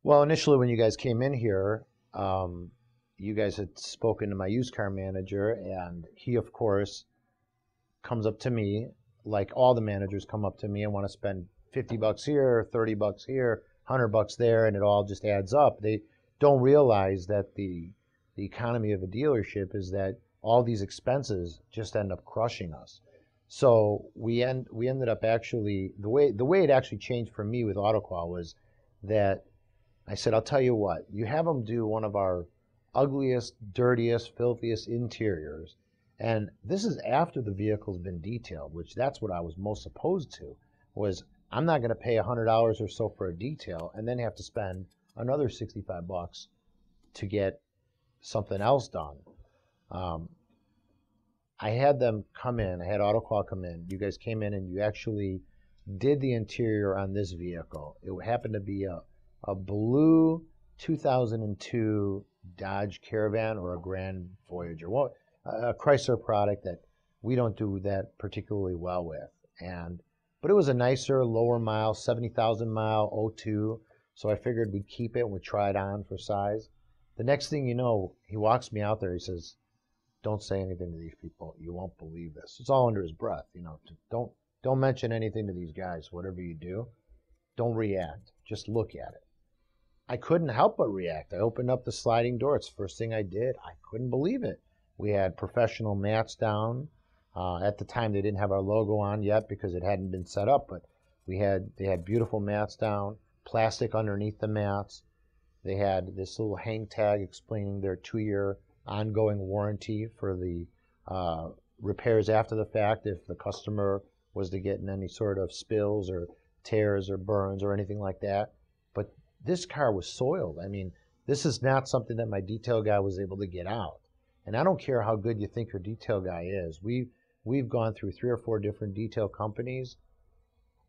Well, initially when you guys came in here, you guys had spoken to my used car manager, and he, of course, comes up to me, like all the managers come up to me and want to spend 50 bucks here, 30 bucks here, 100 bucks there, and it all just adds up. They don't realize that the economy of a dealership is that all these expenses just end up crushing us. So we ended up actually the way it actually changed for me with AutoQual was that I said, I'll tell you what, you have them do one of our ugliest, dirtiest, filthiest interiors. And this is after the vehicle's been detailed, which that's what I was most opposed to, was I'm not going to pay $100 or so for a detail and then have to spend another 65 bucks to get something else done. I had them come in, I had AutoQual come in. You guys came in and you actually did the interior on this vehicle. It happened to be a blue 2002 Dodge Caravan or a Grand Voyager, well, a Chrysler product that we don't do that particularly well with. But it was a nicer, lower mile, 70,000 mile 02, so I figured we'd keep it and we'd try it on for size. The next thing you know, he walks me out there, he says, don't say anything to these people, you won't believe this. It's all under his breath, you know, don't mention anything to these guys, whatever you do, don't react, just look at it. I couldn't help but react. I opened up the sliding door. It's the first thing I did. I couldn't believe it. We had professional mats down. At the time, they didn't have our logo on yet because it hadn't been set up, but they had beautiful mats down, plastic underneath the mats. They had this little hang tag explaining their 2-year ongoing warranty for the repairs after the fact if the customer was to get in any sort of spills or tears or burns or anything like that. But this car was soiled. I mean, this is not something that my detail guy was able to get out. And I don't care how good you think your detail guy is. We've gone through 3 or 4 different detail companies.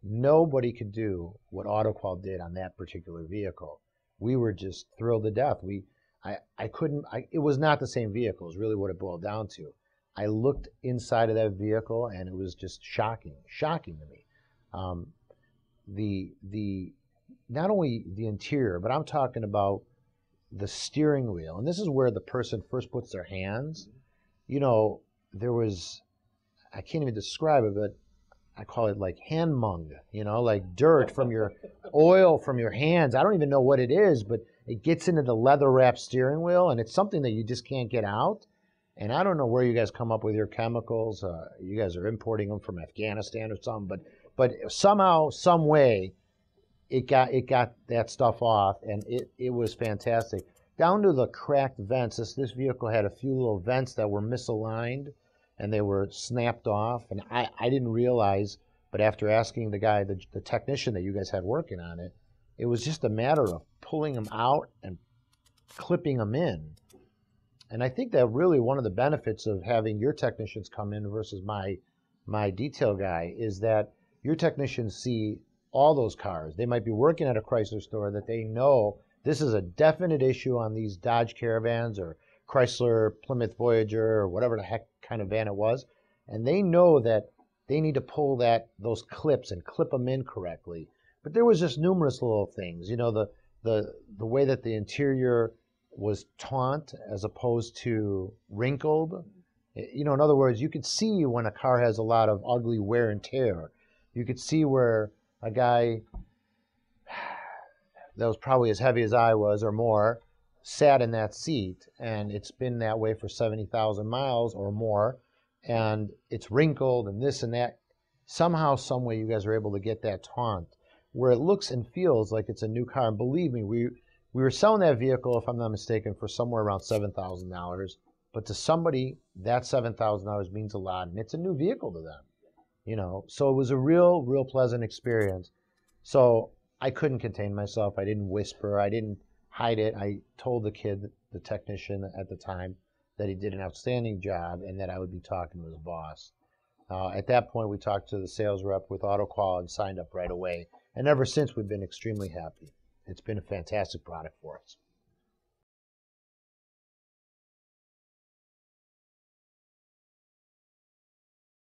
Nobody could do what AutoQual did on that particular vehicle. We were just thrilled to death. It was not the same vehicle is really what it boiled down to. I looked inside of that vehicle and it was just shocking to me. Not only the interior, but I'm talking about the steering wheel. And this is where the person first puts their hands. You know, I can't even describe it, but I call it like hand mung, you know, like dirt from your oil from your hands. I don't even know what it is, but it gets into the leather wrapped steering wheel and it's something that you just can't get out. And I don't know where you guys come up with your chemicals. You guys are importing them from Afghanistan or something, but somehow, some way, it got that stuff off, and it was fantastic. Down to the cracked vents. This vehicle had a few little vents that were misaligned, and they were snapped off. And I didn't realize, but after asking the guy, the technician that you guys had working on it, it was just a matter of pulling them out and clipping them in. And I think that really one of the benefits of having your technicians come in versus my detail guy is that your technicians see all those cars. They might be working at a Chrysler store that they know this is a definite issue on these Dodge Caravans or Chrysler Plymouth Voyager or whatever the heck kind of van it was. And they know that they need to pull those clips and clip them in correctly. But there was just numerous little things. You know, the way that the interior was taunt as opposed to wrinkled. You know, in other words, you could see when a car has a lot of ugly wear and tear. You could see where a guy that was probably as heavy as I was or more sat in that seat, and it's been that way for 70,000 miles or more, and it's wrinkled and this and that. Somehow, some way, you guys are able to get that taunt where it looks and feels like it's a new car. And believe me, we were selling that vehicle, if I'm not mistaken, for somewhere around $7,000. But to somebody, that $7,000 means a lot, and it's a new vehicle to them. You know, so it was a real pleasant experience. So I couldn't contain myself. I didn't whisper. I didn't hide it. I told the kid, the technician at the time, that he did an outstanding job and that I would be talking to his boss. At that point, we talked to the sales rep with AutoQual and signed up right away. And ever since, we've been extremely happy. It's been a fantastic product for us.